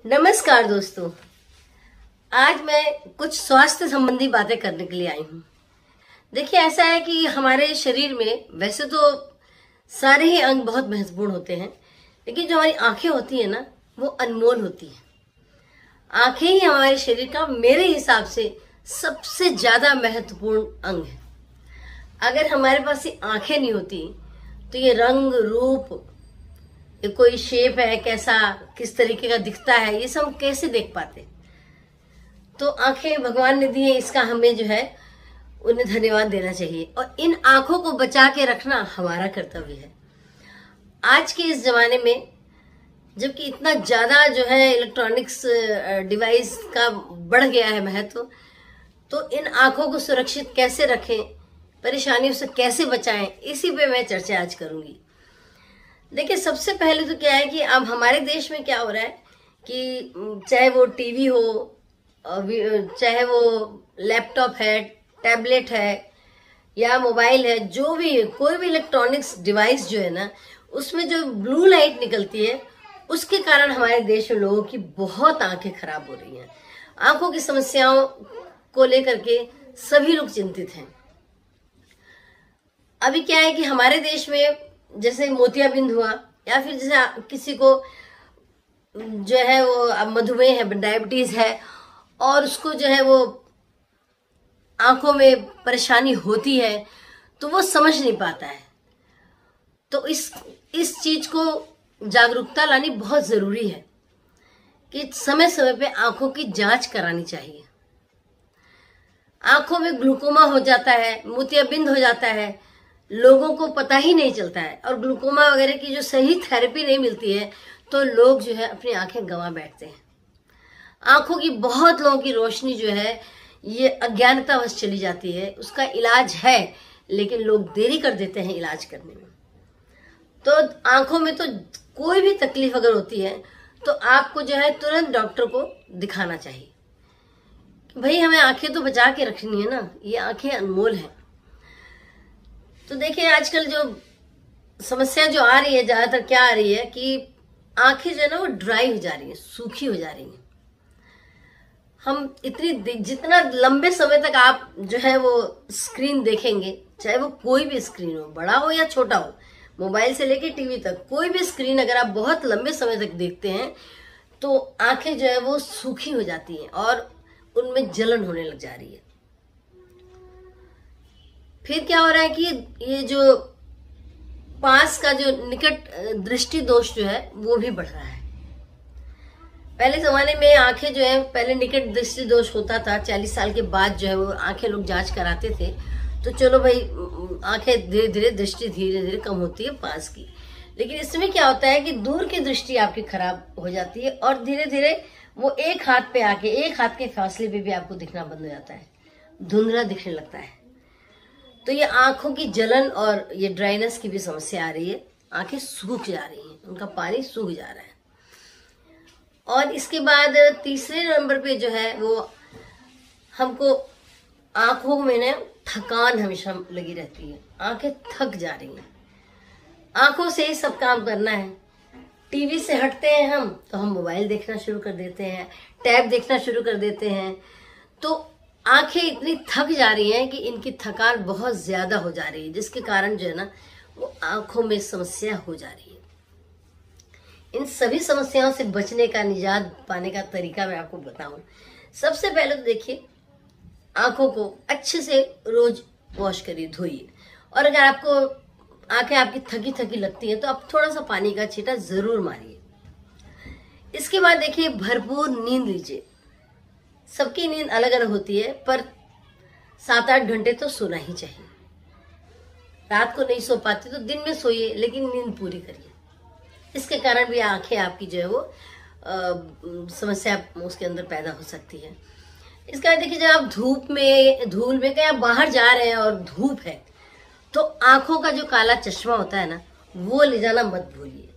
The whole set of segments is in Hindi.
नमस्कार दोस्तों। आज मैं कुछ स्वास्थ्य संबंधी बातें करने के लिए आई हूँ। देखिए, ऐसा है कि हमारे शरीर में वैसे तो सारे ही अंग बहुत महत्वपूर्ण होते हैं, लेकिन जो हमारी आंखें होती है ना, वो अनमोल होती हैं। आंखें ही हमारे शरीर का मेरे हिसाब से सबसे ज्यादा महत्वपूर्ण अंग है। अगर हमारे पास ये आंखें नहीं होती तो ये रंग रूप, ये कोई शेप है, कैसा किस तरीके का दिखता है, ये सब हम कैसे देख पाते। तो आंखें भगवान ने दी है, इसका हमें जो है उन्हें धन्यवाद देना चाहिए और इन आंखों को बचा के रखना हमारा कर्तव्य है। आज के इस जमाने में जबकि इतना ज्यादा जो है इलेक्ट्रॉनिक्स डिवाइस का बढ़ गया है महत्व, तो इन आंखों को सुरक्षित कैसे रखें, परेशानियों से कैसे बचाएं, इसी पे मैं चर्चा आज करूंगी। देखिए, सबसे पहले तो क्या है कि अब हमारे देश में क्या हो रहा है कि चाहे वो टीवी हो, चाहे वो लैपटॉप है, टैबलेट है या मोबाइल है, जो भी कोई भी इलेक्ट्रॉनिक्स डिवाइस जो है ना, उसमें जो ब्लू लाइट निकलती है, उसके कारण हमारे देश में लोगों की बहुत आंखें खराब हो रही हैं। आंखों की समस्याओं को लेकर के सभी लोग चिंतित हैं। अभी क्या है कि हमारे देश में जैसे मोतियाबिंद हुआ, या फिर जैसे किसी को जो है वो मधुमेह है, डायबिटीज है, और उसको जो है वो आंखों में परेशानी होती है, तो वो समझ नहीं पाता है। तो इस चीज को जागरूकता लानी बहुत जरूरी है कि समय समय पे आंखों की जांच करानी चाहिए। आंखों में ग्लूकोमा हो जाता है, मोतियाबिंद हो जाता है, लोगों को पता ही नहीं चलता है, और ग्लूकोमा वगैरह की जो सही थेरेपी नहीं मिलती है तो लोग जो है अपनी आंखें गंवा बैठते हैं। आंखों की बहुत लोगों की रोशनी जो है ये अज्ञानतावश चली जाती है। उसका इलाज है, लेकिन लोग देरी कर देते हैं इलाज करने में। तो आंखों में तो कोई भी तकलीफ अगर होती है तो आपको जो है तुरंत डॉक्टर को दिखाना चाहिए कि भाई हमें आंखें तो बचा के रखनी है ना, ये आंखें अनमोल हैं। तो देखिए, आजकल जो समस्या जो आ रही है, ज्यादातर क्या आ रही है कि आंखें जो है ना वो ड्राई हो जा रही है, सूखी हो जा रही है। हम जितना लंबे समय तक आप जो है वो स्क्रीन देखेंगे, चाहे वो कोई भी स्क्रीन हो, बड़ा हो या छोटा हो, मोबाइल से लेके टीवी तक, कोई भी स्क्रीन अगर आप बहुत लंबे समय तक देखते हैं तो आंखें जो है वो सूखी हो जाती हैं और उनमें जलन होने लग जा रही है। फिर क्या हो रहा है कि ये जो पास का जो निकट दृष्टि दोष जो है वो भी बढ़ रहा है। पहले जमाने में आंखें जो है, पहले निकट दृष्टि दोष होता था, 40 साल के बाद जो है वो आंखें लोग जांच कराते थे, तो चलो भाई आंखें धीरे धीरे दृष्टि धीरे धीरे कम होती है पास की। लेकिन इसमें क्या होता है कि दूर की दृष्टि आपकी खराब हो जाती है और धीरे धीरे वो एक हाथ पे आके, एक हाथ के फासले पे भी आपको दिखना बंद हो जाता है, धुंधला दिखने लगता है। तो ये आंखों की जलन और ये ड्राइनेस की भी समस्या आ रही है। आंखें सूख जा रही हैं, उनका पानी सूख जा रहा है। और इसके बाद तीसरे नंबर पे जो है वो हमको आंखों में ना थकान हमेशा लगी रहती है, आंखें थक जा रही हैं। आंखों से ही सब काम करना है। टीवी से हटते हैं हम तो हम मोबाइल देखना शुरू कर देते हैं, टैब देखना शुरू कर देते हैं। तो आंखें इतनी थक जा रही हैं कि इनकी थकान बहुत ज्यादा हो जा रही है, जिसके कारण जो है ना वो आंखों में समस्या हो जा रही है। इन सभी समस्याओं से बचने का, निजात पाने का तरीका मैं आपको बताऊं। सबसे पहले तो देखिए, आंखों को अच्छे से रोज वॉश करिए, धोइए। और अगर आपको आंखें आपकी थकी थकी लगती हैं तो आप थोड़ा सा पानी का छींटा जरूर मारिए। इसके बाद देखिए, भरपूर नींद लीजिए। सबकी नींद अलग अलग होती है, पर 7-8 घंटे तो सोना ही चाहिए। रात को नहीं सो पाते तो दिन में सोइए, लेकिन नींद पूरी करिए। इसके कारण भी आंखें आपकी जो है वो समस्या उसके अंदर पैदा हो सकती है। इसका देखिए, जब आप धूप में, धूल में कहीं आप बाहर जा रहे हैं और धूप है, तो आंखों का जो काला चश्मा होता है ना, वो ले जाना मत भूलिए।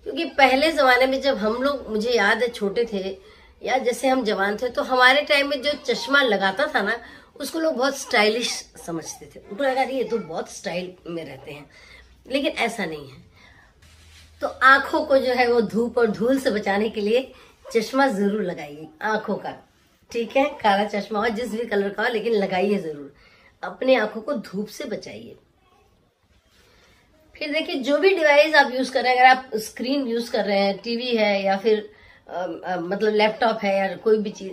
क्योंकि पहले जमाने में जब हम लोग, मुझे याद है, छोटे थे या जैसे हम जवान थे, तो हमारे टाइम में जो चश्मा लगाता था ना, उसको लोग बहुत स्टाइलिश समझते थे। उनको लगा ये तो बहुत स्टाइल में रहते हैं, लेकिन ऐसा नहीं है। तो आंखों को जो है वो धूप और धूल से बचाने के लिए चश्मा जरूर लगाइए आंखों का, ठीक है, काला चश्मा हो जिस भी कलर का हो, लेकिन लगाइए जरूर। अपने आंखों को धूप से बचाइए। फिर देखिए, जो भी डिवाइस आप यूज कर रहे हैं, अगर आप स्क्रीन यूज कर रहे हैं, टीवी है या फिर मतलब लैपटॉप है या कोई भी चीज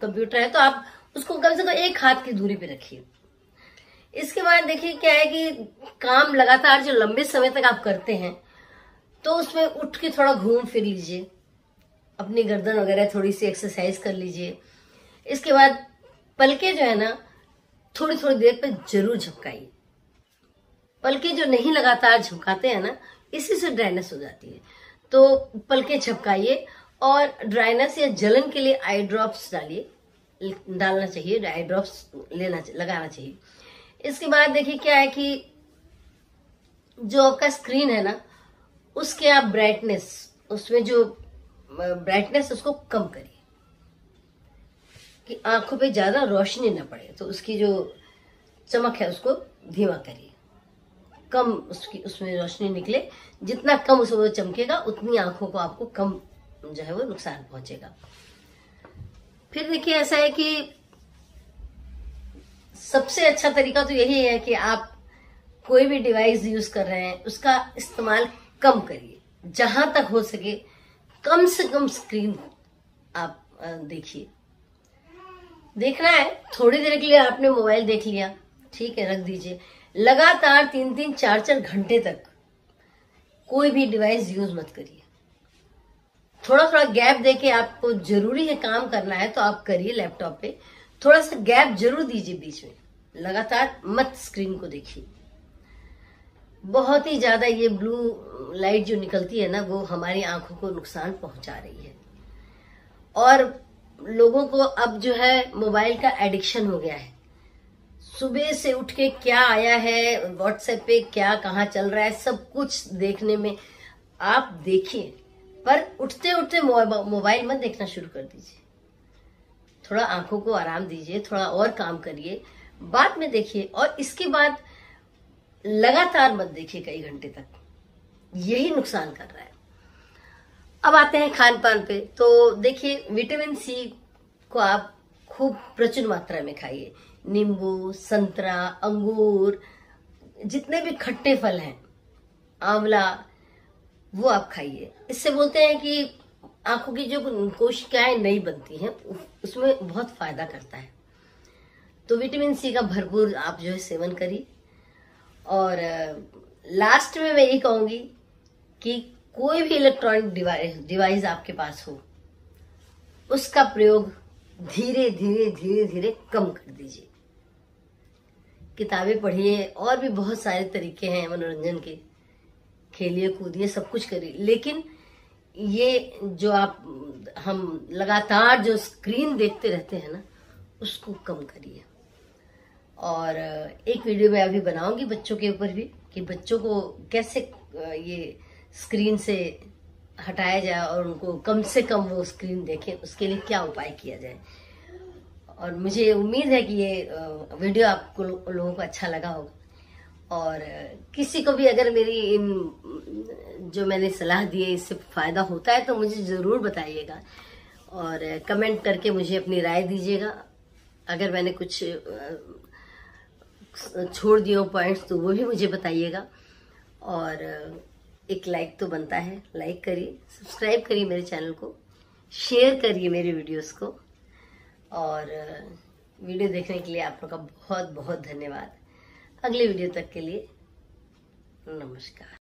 कंप्यूटर है, तो आप उसको कम से कम एक हाथ की दूरी पे रखिए। इसके बाद देखिए क्या है कि काम लगातार जो लंबे समय तक आप करते हैं, तो उसमें उठ के थोड़ा घूम फिर लीजिए, अपनी गर्दन वगैरह थोड़ी सी एक्सरसाइज कर लीजिए। इसके बाद पलके जो है ना, थोड़ी थोड़ी देर पे जरूर झपकाइए। पलके जो नहीं लगातार झपकाते हैं ना, इसी से ड्राइनेस हो जाती है। तो पलके झपकाइए और ड्राइनेस या जलन के लिए आई ड्रॉप्स डालना चाहिए, आई ड्रॉप्स लगाना चाहिए। इसके बाद देखिए क्या है कि जो आपका स्क्रीन है ना, उसके आप ब्राइटनेस, उसमें जो ब्राइटनेस उसको कम करिए कि आंखों पे ज्यादा रोशनी न पड़े। तो उसकी जो चमक है उसको धीमा करिए, कम उसमें रोशनी निकले। जितना कम उसमें वो चमकेगा, उतनी आंखों को आपको कम जो है वो नुकसान पहुंचेगा। फिर देखिए ऐसा है कि सबसे अच्छा तरीका तो यही है कि आप कोई भी डिवाइस यूज कर रहे हैं, उसका इस्तेमाल कम करिए। जहां तक हो सके कम से कम स्क्रीन आप देखिए। देखना है थोड़ी देर के लिए आपने मोबाइल देख लिया, ठीक है, रख दीजिए। लगातार 3-3, 4-4 घंटे तक कोई भी डिवाइस यूज मत करिए। थोड़ा थोड़ा गैप देके, आपको जरूरी है काम करना है तो आप करिए लैपटॉप पे, थोड़ा सा गैप जरूर दीजिए बीच में, लगातार मत स्क्रीन को देखिए। बहुत ही ज्यादा ये ब्लू लाइट जो निकलती है ना, वो हमारी आंखों को नुकसान पहुंचा रही है। और लोगों को अब जो है मोबाइल का एडिक्शन हो गया है। सुबह से उठ के क्या आया है व्हाट्सएप पे, क्या कहाँ चल रहा है, सब कुछ देखने में आप देखिए, पर उठते उठते मोबाइल मत देखना शुरू कर दीजिए। थोड़ा आंखों को आराम दीजिए, थोड़ा और काम करिए, बाद में देखिए। और इसके बाद लगातार मत देखिए कई घंटे तक, यही नुकसान कर रहा है। अब आते हैं खान पान पे। तो देखिए, विटामिन सी को आप खूब प्रचुर मात्रा में खाइए। नींबू, संतरा, अंगूर, जितने भी खट्टे फल हैं, आंवला, वो आप खाइए। इससे बोलते हैं कि आंखों की जो कोशिकाएं नई बनती हैं, उसमें बहुत फायदा करता है। तो विटामिन सी का भरपूर आप जो है सेवन करिए। और लास्ट में मैं यही कहूंगी कि कोई भी इलेक्ट्रॉनिक डिवाइस आपके पास हो, उसका प्रयोग धीरे धीरे धीरे धीरे कम कर दीजिए। किताबें पढ़िए, और भी बहुत सारे तरीके हैं मनोरंजन के, खेलिए कूदिए, सब कुछ करिए, लेकिन ये जो हम लगातार जो स्क्रीन देखते रहते हैं ना, उसको कम करिए। और एक वीडियो मैं अभी बनाऊंगी बच्चों के ऊपर भी, कि बच्चों को कैसे ये स्क्रीन से हटाया जाए और उनको कम से कम वो स्क्रीन देखें, उसके लिए क्या उपाय किया जाए। और मुझे उम्मीद है कि ये वीडियो आपको लोगों को अच्छा लगा होगा। और किसी को भी अगर मेरी जो मैंने सलाह दी है इससे फायदा होता है तो मुझे जरूर बताइएगा, और कमेंट करके मुझे अपनी राय दीजिएगा। अगर मैंने कुछ छोड़ दिए हो पॉइंट्स तो वो भी मुझे बताइएगा। और एक लाइक तो बनता है, लाइक करिए, सब्सक्राइब करिए मेरे चैनल को, शेयर करिए मेरे वीडियोस को। और वीडियो देखने के लिए आप लोग का बहुत बहुत धन्यवाद। अगले वीडियो तक के लिए नमस्कार।